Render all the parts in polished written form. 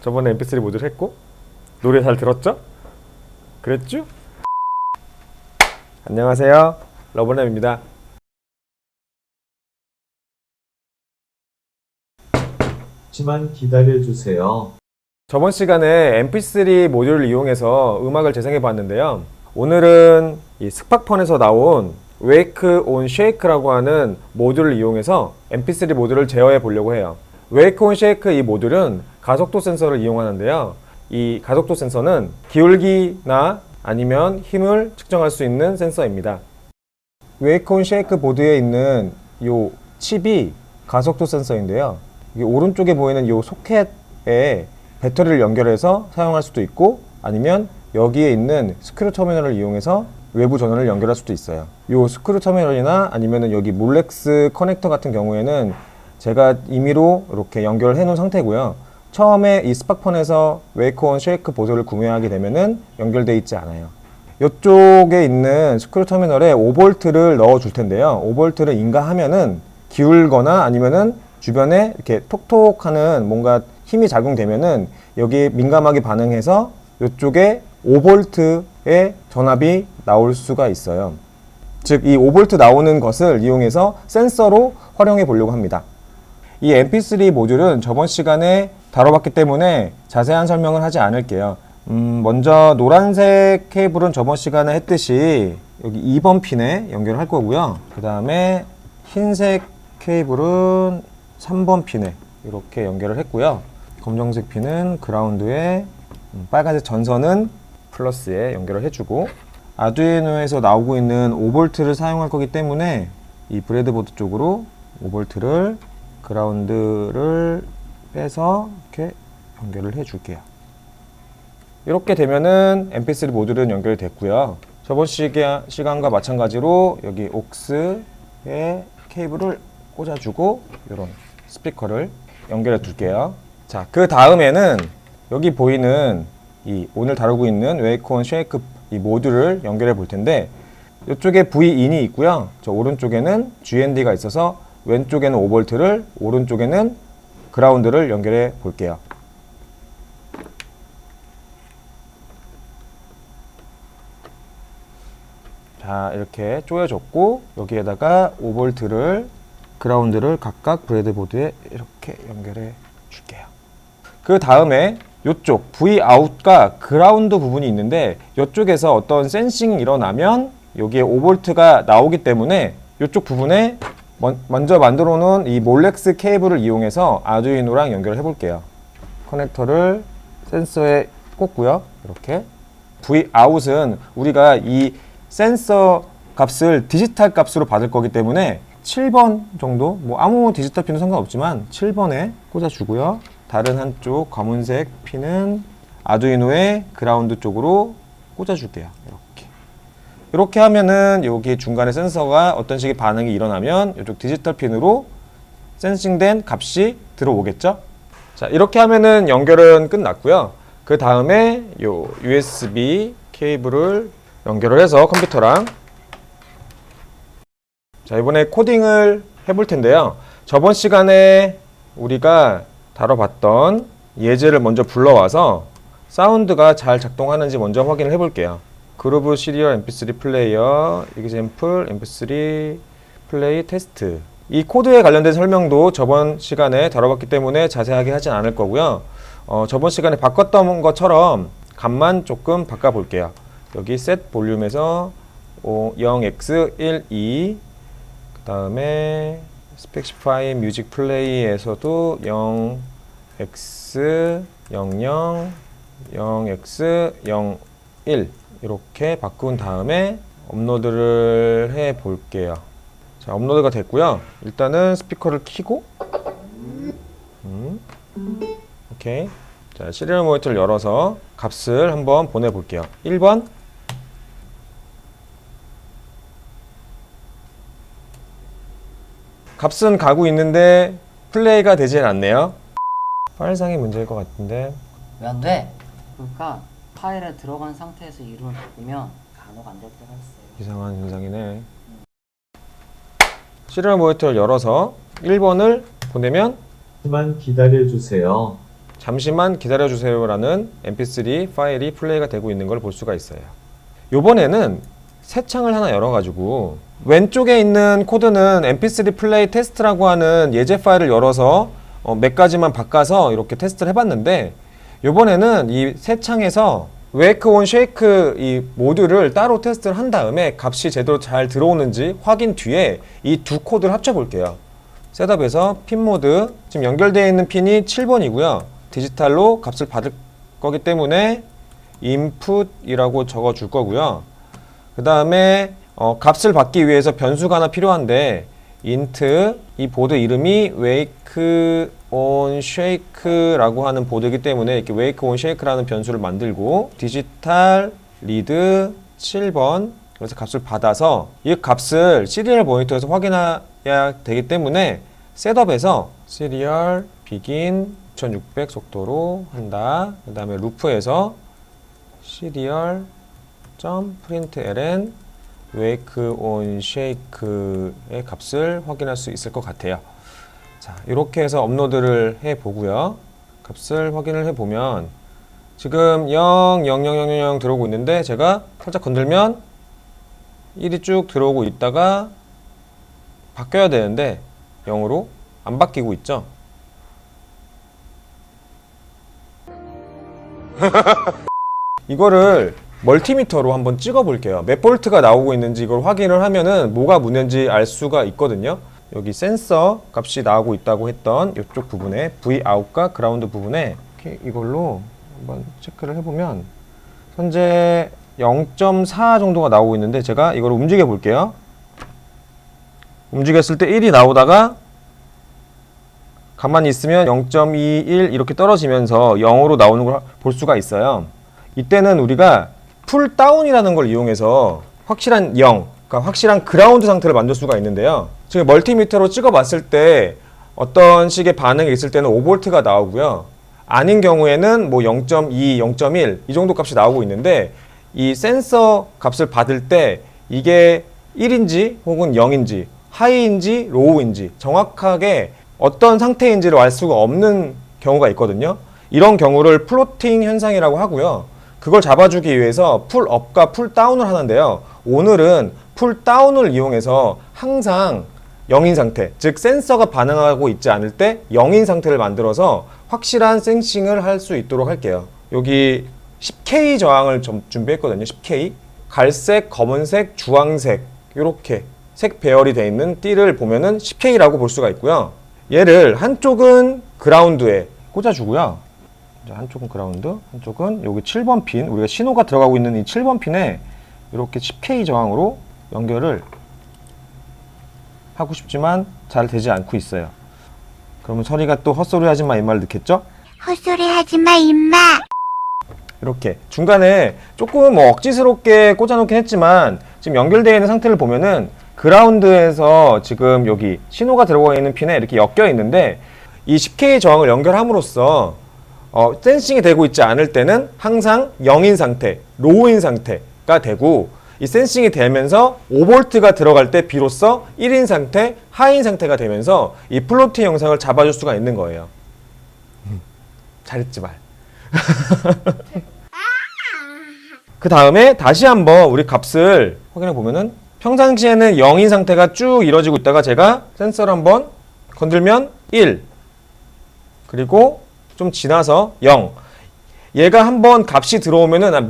저번에 mp3 모듈 했고 노래 잘 들었죠? 그랬죠? 안녕하세요, 러블램입니다. 잠시만 기다려주세요. 저번 시간에 mp3 모듈을 이용해서 음악을 재생해 봤는데요. 오늘은 이 스팍펀에서 나온 Wake on Shake라고 하는 모듈을 이용해서 mp3 모듈을 제어해 보려고 해요. Wake on Shake 이 모듈은 가속도 센서를 이용하는데요. 이 가속도 센서는 기울기나 아니면 힘을 측정할 수 있는 센서입니다. Wake on Shake 보드에 있는 이 칩이 가속도 센서인데요. 이 오른쪽에 보이는 이 소켓에 배터리를 연결해서 사용할 수도 있고, 아니면 여기에 있는 스크류 터미널을 이용해서 외부 전원을 연결할 수도 있어요. 이 스크류 터미널이나 아니면 여기 몰렉스 커넥터 같은 경우에는 제가 임의로 이렇게 연결해 놓은 상태고요. 처음에 이 스팍펀에서 Wake on Shake 보드를 구매하게 되면은 연결되어 있지 않아요. 이쪽에 있는 스크류 터미널에 5V를 넣어 줄 텐데요. 5V를 인가하면은 기울거나 아니면은 주변에 이렇게 톡톡 하는 뭔가 힘이 작용되면은 여기에 민감하게 반응해서 이쪽에 5V의 전압이 나올 수가 있어요. 즉, 이 5V 나오는 것을 이용해서 센서로 활용해 보려고 합니다. 이 mp3 모듈은 저번 시간에 다뤄봤기 때문에 자세한 설명을 하지 않을게요. 먼저 노란색 케이블은 저번 시간에 했듯이 여기 2번 핀에 연결할 거고요. 그 다음에 흰색 케이블은 3번 핀에 이렇게 연결을 했고요. 검정색 핀은 그라운드에, 빨간색 전선은 플러스에 연결을 해주고, 아두이노에서 나오고 있는 5V를 사용할 거기 때문에 이 브레드보드 쪽으로 5V를 그라운드를 빼서 이렇게 연결을 해줄게요. 이렇게 되면은 mp3 모듈은 연결이 됐고요. 저번 시간과 마찬가지로 여기 옥스에 케이블을 꽂아주고 이런 스피커를 연결해 둘게요. 자, 그 다음에는 여기 보이는 이 오늘 다루고 있는 Wake on Shake 이 모듈을 연결해 볼 텐데, 이쪽에 V인이 있고요. 저 오른쪽에는 GND가 있어서 왼쪽에는 5V를, 오른쪽에는 그라운드를 연결해 볼게요. 자, 이렇게 조여줬고, 여기에다가 5V를, 그라운드를 각각 브레드보드에 이렇게 연결해 줄게요. 그 다음에 이쪽 Vout과 그라운드 부분이 있는데, 이쪽에서 어떤 센싱이 일어나면 여기에 5V가 나오기 때문에 이쪽 부분에 먼저 만들어 놓은 이 몰렉스 케이블을 이용해서 아두이노랑 연결을 해 볼게요. 커넥터를 센서에 꽂고요. 이렇게 Vout은 우리가 이 센서 값을 디지털 값으로 받을 거기 때문에 7번 정도, 뭐 아무 디지털 핀도 상관없지만 7번에 꽂아주고요. 다른 한쪽 검은색 핀은 아두이노의 그라운드 쪽으로 꽂아줄게요. 이렇게 하면은 여기 중간에 센서가 어떤 식의 반응이 일어나면 이쪽 디지털 핀으로 센싱된 값이 들어오겠죠? 자, 이렇게 하면은 연결은 끝났고요. 그 다음에 요 USB 케이블을 연결을 해서 컴퓨터랑, 자, 이번에 코딩을 해볼 텐데요. 저번 시간에 우리가 다뤄봤던 예제를 먼저 불러와서 사운드가 잘 작동하는지 먼저 확인을 해볼게요. 그루브 시리얼 mp3 플레이어 example mp3 플레이 테스트. 이 코드에 관련된 설명도 저번 시간에 다뤄봤기 때문에 자세하게 하진 않을 거고요. 저번 시간에 바꿨던 것처럼 값만 조금 바꿔볼게요. 여기 set 볼륨에서 0x12, 그 다음에 specify music play에서도 0x00, 0x01 이렇게 바꾼 다음에 업로드를 해 볼게요. 자, 업로드가 됐고요. 일단은 스피커를 켜고, 오케이. 자, 시리얼 모니터를 열어서 값을 한번 보내 볼게요. 1번, 값은 가고 있는데 플레이가 되질 않네요. 파일상의 문제일 것 같은데. 왜 안 돼? 그러니까 파일에 들어간 상태에서 이름을 바꾸면 간호가 안 될 때가 있어요. 이상한 현상이네. 시리얼 모니터를 열어서 1번을 보내면 잠시만 기다려주세요. 잠시만 기다려주세요라는 mp3 파일이 플레이가 되고 있는 걸 볼 수가 있어요. 요번에는 새 창을 하나 열어가지고 왼쪽에 있는 코드는 mp3 플레이 테스트라고 하는 예제 파일을 열어서 몇 가지만 바꿔서 이렇게 테스트를 해봤는데, 요번에는 이 새 창에서 웨이크 온 쉐이크 이 모듈을 따로 테스트를 한 다음에 값이 제대로 잘 들어오는지 확인 뒤에 이 두 코드를 합쳐 볼게요. 셋업에서 핀 모드, 지금 연결되어 있는 핀이 7번이고요. 디지털로 값을 받을 거기 때문에 input이라고 적어 줄 거고요. 그 다음에 값을 받기 위해서 변수가 하나 필요한데 int, 이 보드 이름이 wake on shake라고 하는 보드이기 때문에 이렇게 wake on shake라는 변수를 만들고 디지털 리드 7번, 그래서 값을 받아서 이 값을 시리얼 모니터에서 확인해야 되기 때문에 셋업에서 시리얼 begin 2600 속도로 한다. 그 다음에 루프에서 시리얼 .println wake on shake의 값을 확인할 수 있을 것 같아요. 자, 이렇게 해서 업로드를 해 보고요. 값을 확인을 해 보면 지금 0, 0, 0, 0, 0, 0 들어오고 있는데 제가 살짝 건들면 1이 쭉 들어오고 있다가 바뀌어야 되는데 0으로 안 바뀌고 있죠. 이거를 멀티미터로 한번 찍어 볼게요. 몇 볼트가 나오고 있는지 이걸 확인을 하면은 뭐가 문제인지 알 수가 있거든요. 여기 센서 값이 나오고 있다고 했던 이쪽 부분에 Vout과 그라운드 부분에 이렇게 이걸로 한번 체크를 해보면 현재 0.4 정도가 나오고 있는데 제가 이걸 움직여 볼게요. 움직였을 때 1이 나오다가 가만히 있으면 0.21 이렇게 떨어지면서 0으로 나오는 걸 볼 수가 있어요. 이때는 우리가 풀 다운이라는 걸 이용해서 확실한 0, 그러니까 확실한 그라운드 상태를 만들 수가 있는데요. 지금 멀티미터로 찍어 봤을 때 어떤 식의 반응이 있을 때는 5V가 나오고요. 아닌 경우에는 뭐 0.2, 0.1 이 정도 값이 나오고 있는데 이 센서 값을 받을 때 이게 1인지 혹은 0인지 하이인지 로우인지 정확하게 어떤 상태인지를 알 수가 없는 경우가 있거든요. 이런 경우를 플로팅 현상이라고 하고요. 그걸 잡아주기 위해서 풀업과 풀다운을 하는데요. 오늘은 풀다운을 이용해서 항상 0인 상태, 즉 센서가 반응하고 있지 않을 때 0인 상태를 만들어서 확실한 센싱을 할 수 있도록 할게요. 여기 10K 저항을 좀 준비했거든요. 10K. 갈색, 검은색, 주황색 이렇게 색 배열이 되어 있는 띠를 보면은 10K라고 볼 수가 있고요. 얘를 한쪽은 그라운드에 꽂아주고요. 한쪽은 그라운드, 한쪽은 여기 7번 핀, 우리가 신호가 들어가고 있는 이 7번 핀에 이렇게 10K 저항으로 연결을 하고 싶지만 잘 되지 않고 있어요. 그러면 설이가 또 헛소리 하지 마 이 말 듣겠죠? 헛소리 하지 마, 임마. 이렇게 중간에 조금 뭐 억지스럽게 꽂아놓긴 했지만 지금 연결되어 있는 상태를 보면은 그라운드에서 지금 여기 신호가 들어가 있는 핀에 이렇게 엮여 있는데 이 10K 저항을 연결함으로써 센싱이 되고 있지 않을 때는 항상 0인 상태, 로우인 상태가 되고 이 센싱이 되면서 5V가 들어갈 때 비로소 1인 상태, 하인 상태가 되면서 이 플로팅 영상을 잡아줄 수가 있는 거예요. 잘했지 말. 그 다음에 다시 한번 우리 값을 확인해 보면은 평상시에는 0인 상태가 쭉 이루어지고 있다가 제가 센서를 한번 건들면 1 그리고 좀 지나서 0 얘가 한번 값이 들어오면은 한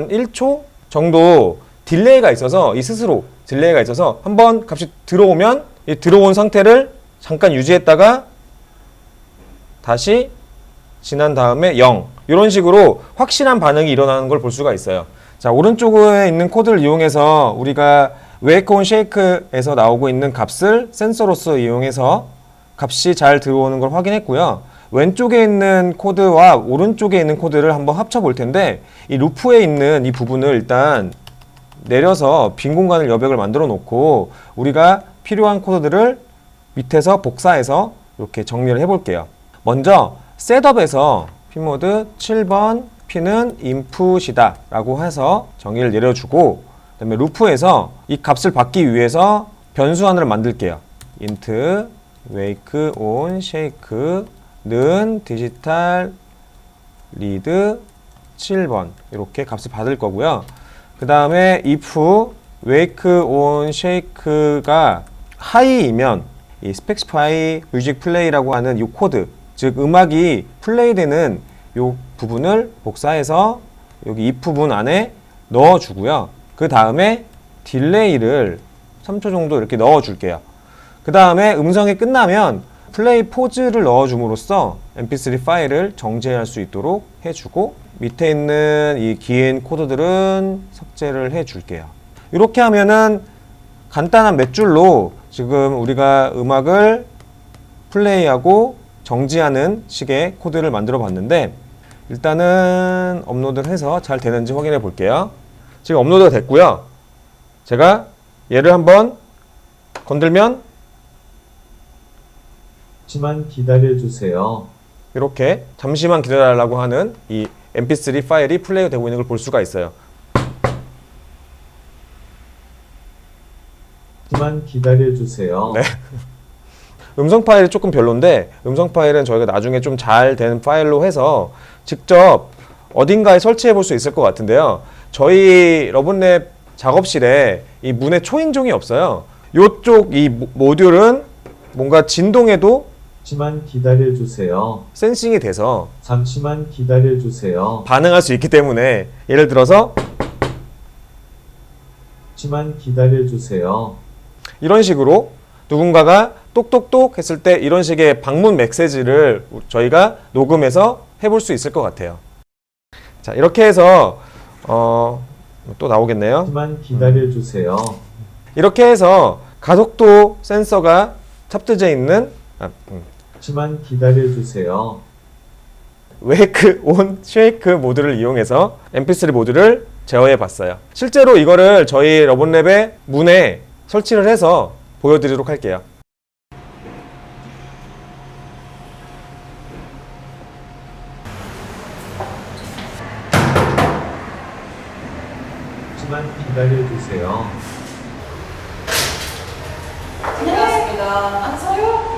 1초 정도 딜레이가 있어서 이 스스로 딜레이가 있어서 한번 값이 들어오면 이 들어온 상태를 잠깐 유지했다가 다시 지난 다음에 0 이런 식으로 확실한 반응이 일어나는 걸 볼 수가 있어요. 자, 오른쪽에 있는 코드를 이용해서 우리가 wake on shake에서 나오고 있는 값을 센서로서 이용해서 값이 잘 들어오는 걸 확인했고요. 왼쪽에 있는 코드와 오른쪽에 있는 코드를 한번 합쳐 볼 텐데 이 루프에 있는 이 부분을 일단 내려서 빈 공간을 여백을 만들어 놓고 우리가 필요한 코드들을 밑에서 복사해서 이렇게 정리를 해 볼게요. 먼저 셋업에서 핀모드 7번 핀은 input이다 라고 해서 정의를 내려주고 그 다음에 루프에서 이 값을 받기 위해서 변수 하나를 만들게요. int wake on shake 는 디지털 리드 7번 이렇게 값을 받을 거고요. 그 다음에 if wake on shake가 high이면 이 specify music play라고 하는 이 코드, 즉 음악이 플레이되는 이 부분을 복사해서 여기 if 부분 안에 넣어주고요. 그 다음에 딜레이를 3초 정도 이렇게 넣어줄게요. 그 다음에 음성이 끝나면 플레이 포즈를 넣어줌으로써 mp3 파일을 정지할 수 있도록 해주고, 밑에 있는 이 긴 코드들은 삭제를 해줄게요. 이렇게 하면은 간단한 몇 줄로 지금 우리가 음악을 플레이하고 정지하는 식의 코드를 만들어 봤는데, 일단은 업로드를 해서 잘 되는지 확인해 볼게요. 지금 업로드가 됐고요. 제가 얘를 한번 건들면 잠시만 기다려주세요. 이렇게 잠시만 기다려달라고 하는 이 mp3 파일이 플레이가 되고 있는 걸 볼 수가 있어요. 잠시만 기다려주세요. 네. 음성 파일이 조금 별론데, 음성 파일은 저희가 나중에 좀 잘 된 파일로 해서 직접 어딘가에 설치해 볼 수 있을 것 같은데요. 저희 러브랩 작업실에 이 문에 초인종이 없어요. 이쪽 이 모듈은 뭔가 진동에도 잠시만 기다려주세요. 센싱이 돼서 잠시만 기다려주세요. 반응할 수 있기 때문에, 예를 들어서 잠시만 기다려주세요. 이런 식으로 누군가가 똑똑똑 했을 때 이런 식의 방문 메시지를 저희가 녹음해서 해볼 수 있을 것 같아요. 자, 이렇게 해서 또 나오겠네요. 잠시만 기다려주세요. 이렇게 해서 가속도 센서가 탑재되어 있는 잠시만 기다려주세요. 웨이크 온 쉐이크 모드를 이용해서 mp3 모드를 제어해 봤어요. 실제로 이거를 저희 러브랩의 문에 설치를 해서 보여드리도록 할게요. 잠시만 기다려주세요. 안녕하십니까. 앉으세요.